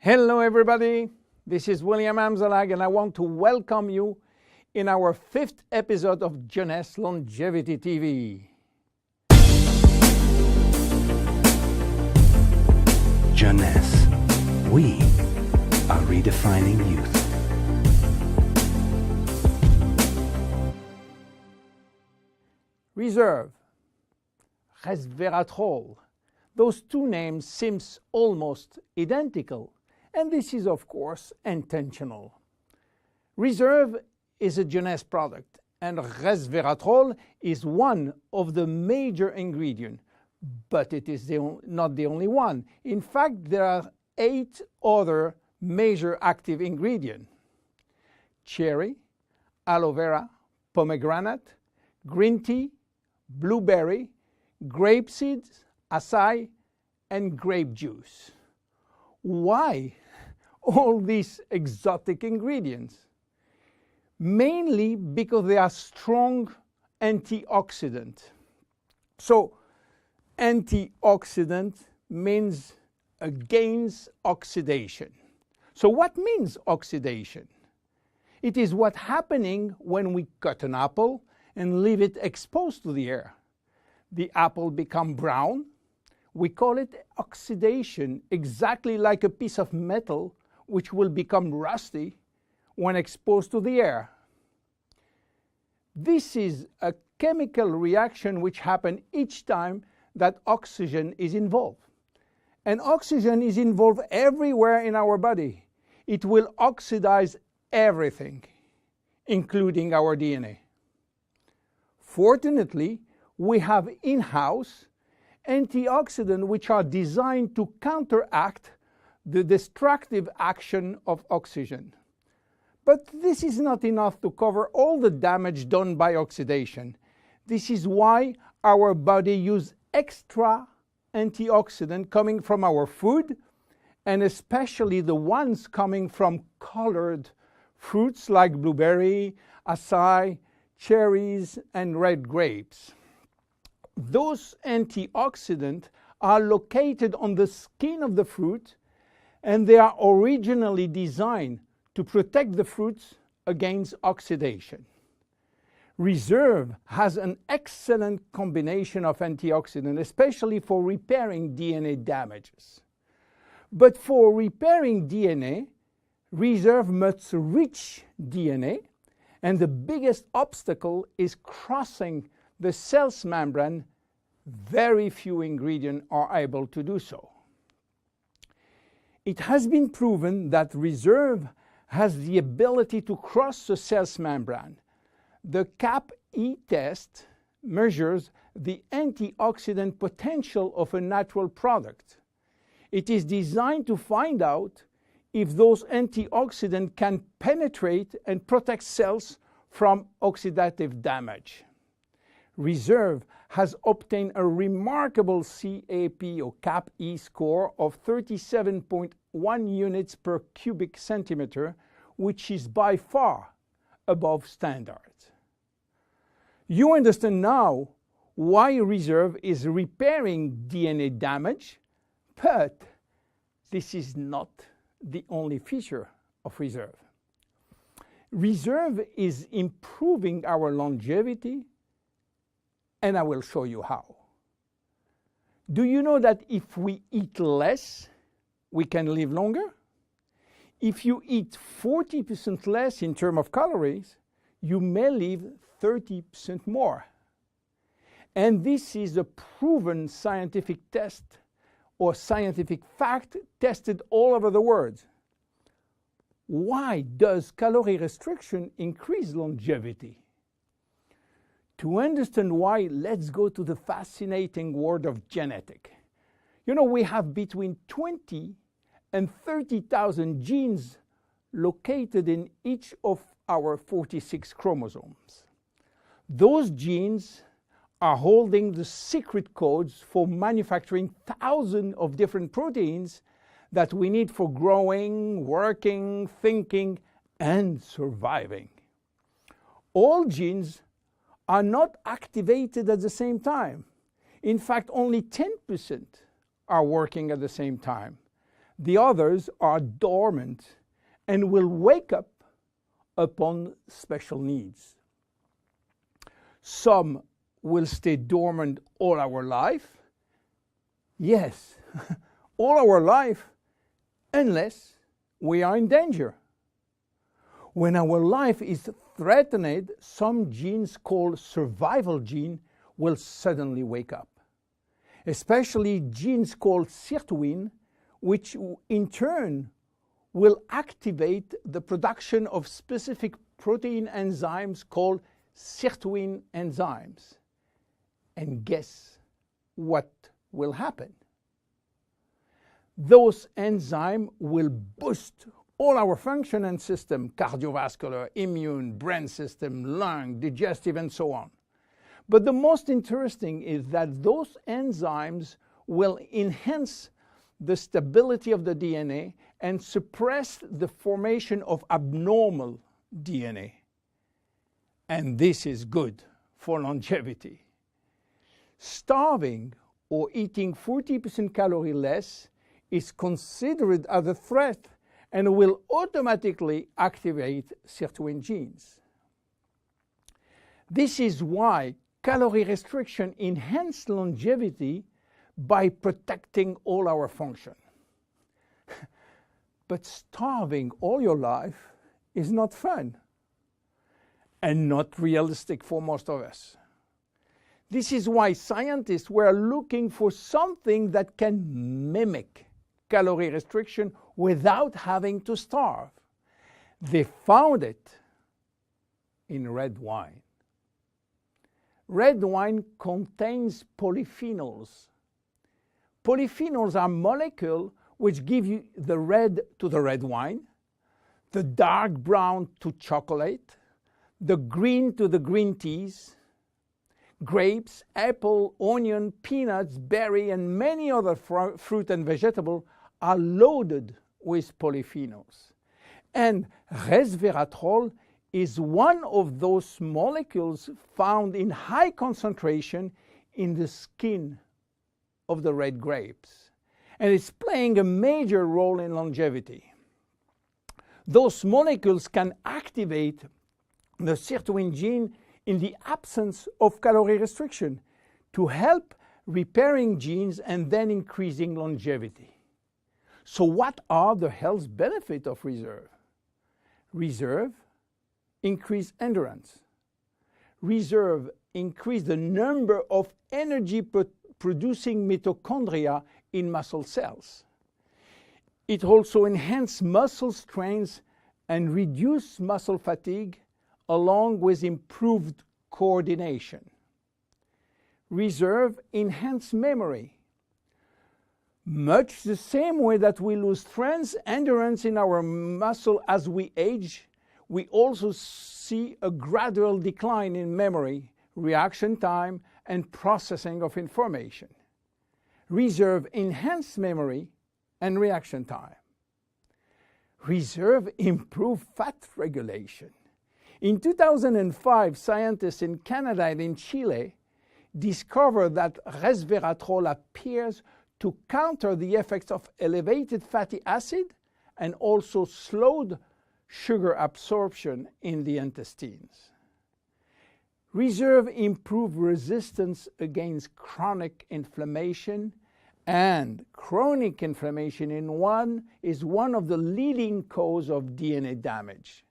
Hello everybody, this is William Amzalag and I want to welcome you in our 5th episode of Jeunesse Longevity TV. Jeunesse, we are redefining youth. Reserve, Resveratrolo, those two names seem almost identical, and this is of course intentional. Reserve is a Jeunesse product, and Resveratrolo is one of the major ingredients, but it is not the only one. In fact, there are 8 other major active ingredients: cherry, aloe vera, pomegranate, green tea, blueberry, grape seeds, acai, and grape juice. Why all these exotic ingredients? Mainly because they are strong antioxidants. So, antioxidant means against oxidation. So what means oxidation? It is what's happening when we cut an apple and leave it exposed to the air. The apple becomes brown. We call it oxidation, exactly like a piece of metal which will become rusty when exposed to the air. This is a chemical reaction which happens each time that oxygen is involved. And oxygen is involved everywhere in our body. It will oxidize everything, including our DNA. Fortunately, we have in-house antioxidants which are designed to counteract the destructive action of oxygen. But this is not enough to cover all the damage done by oxidation. This is why our body uses extra antioxidants coming from our food, and especially the ones coming from colored fruits like blueberry, acai, cherries, and red grapes. Those antioxidants are located on the skin of the fruit, and they are originally designed to protect the fruits against oxidation. Reserve has an excellent combination of antioxidants, especially for repairing DNA damages. But for repairing DNA, Reserve must reach DNA, and the biggest obstacle is crossing the cell's membrane. Very few ingredients are able to do so. It has been proven that Reserve has the ability to cross the cell's membrane. The CAP-E test measures the antioxidant potential of a natural product. It is designed to find out if those antioxidants can penetrate and protect cells from oxidative damage. Reserve has obtained a remarkable CAP or CAP-E score of 37.1 units per cubic centimeter, which is by far above standards. You understand now why Reserve is repairing DNA damage, but this is not the only feature of Reserve. Reserve is improving our longevity, and I will show you how. Do you know that if we eat less, we can live longer? If you eat 40% less in terms of calories, you may live 30% more. And this is a proven scientific test or scientific fact tested all over the world. Why does calorie restriction increase longevity? To understand why, let's go to the fascinating world of genetics. You know, we have between 20 and 30,000 genes located in each of our 46 chromosomes. Those genes are holding the secret codes for manufacturing thousands of different proteins that we need for growing, working, thinking, and surviving. All genes are not activated at the same time. In fact, only 10% are working at the same time. The others are dormant and will wake up upon special needs. Some will stay dormant all our life. Yes, all our life, unless we are in danger. When our life is threatened, some genes called survival gene will suddenly wake up. Especially genes called sirtuin, which in turn will activate the production of specific protein enzymes called sirtuin enzymes. And guess what will happen? Those enzymes will boost all our function and system, cardiovascular, immune, brain system, lung, digestive, and so on. But the most interesting is that those enzymes will enhance the stability of the DNA and suppress the formation of abnormal DNA. And this is good for longevity. Starving or eating 40% calorie less is considered as a threat and will automatically activate sirtuin genes. This is why calorie restriction enhances longevity by protecting all our function. But starving all your life is not fun and not realistic for most of us. This is why scientists were looking for something that can mimic calorie restriction without having to starve. They found it in red wine. Red wine contains polyphenols. Polyphenols are molecules which give you the red to the red wine, the dark brown to chocolate, the green to the green teas. Grapes, apple, onion, peanuts, berry, and many other fruit and vegetables are loaded with polyphenols. And resveratrol is one of those molecules found in high concentration in the skin of the red grapes. And it's playing a major role in longevity. Those molecules can activate the sirtuin gene in the absence of calorie restriction to help repairing genes and then increasing longevity. So what are the health benefits of reserve? Reserve increase endurance. Reserve increase the number of energy producing mitochondria in muscle cells. It also enhances muscle strength and reduce muscle fatigue along with improved coordination. Reserve enhance memory. Much the same way that we lose strength, endurance in our muscle as we age, we also see a gradual decline in memory, reaction time, and processing of information. Reserve enhance memory and reaction time. Reserve improve fat regulation. In 2005, scientists in Canada and in Chile discovered that resveratrol appears to counter the effects of elevated fatty acid and also slowed sugar absorption in the intestines. Reserve improve resistance against chronic inflammation, and chronic inflammation is one of the leading causes of DNA damage.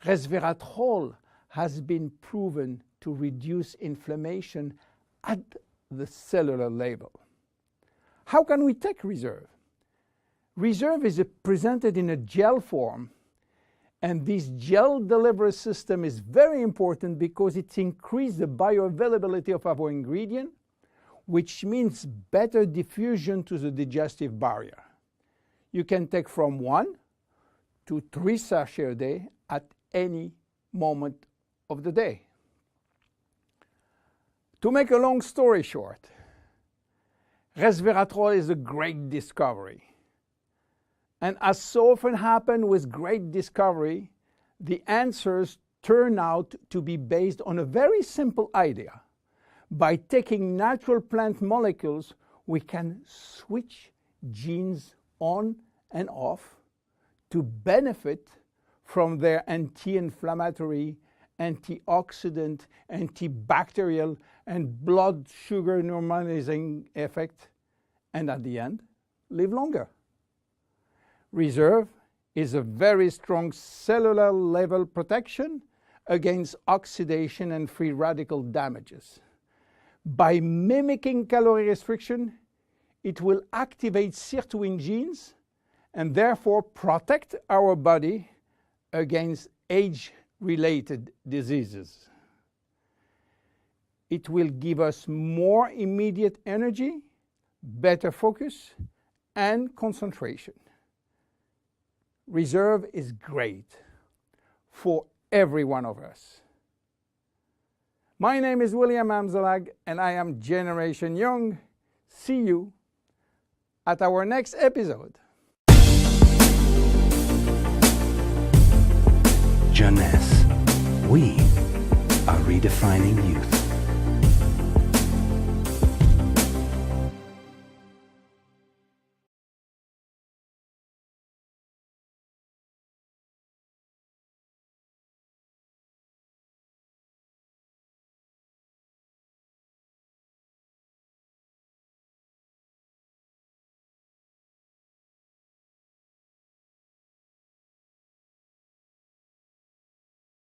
Resveratrol has been proven to reduce inflammation at the cellular level. How can we take reserve? Reserve is presented in a gel form, and this gel delivery system is very important because it increases the bioavailability of our ingredient, which means better diffusion to the digestive barrier. You can take from 1 to 3 sachets a day at any moment of the day. To make a long story short, resveratrol is a great discovery. And as so often happens with great discovery, the answers turn out to be based on a very simple idea. By taking natural plant molecules, we can switch genes on and off to benefit from their anti-inflammatory, antioxidant, antibacterial, and blood sugar normalizing effect, and at the end, live longer. Reserve is a very strong cellular level protection against oxidation and free radical damages. By mimicking calorie restriction, it will activate sirtuin genes and therefore protect our body against age-related diseases. It will give us more immediate energy, better focus, and concentration. Reserve is great for every one of us. My name is William Amzalag, and I am Generation Young. See you at our next episode. Jeunesse. We are redefining youth.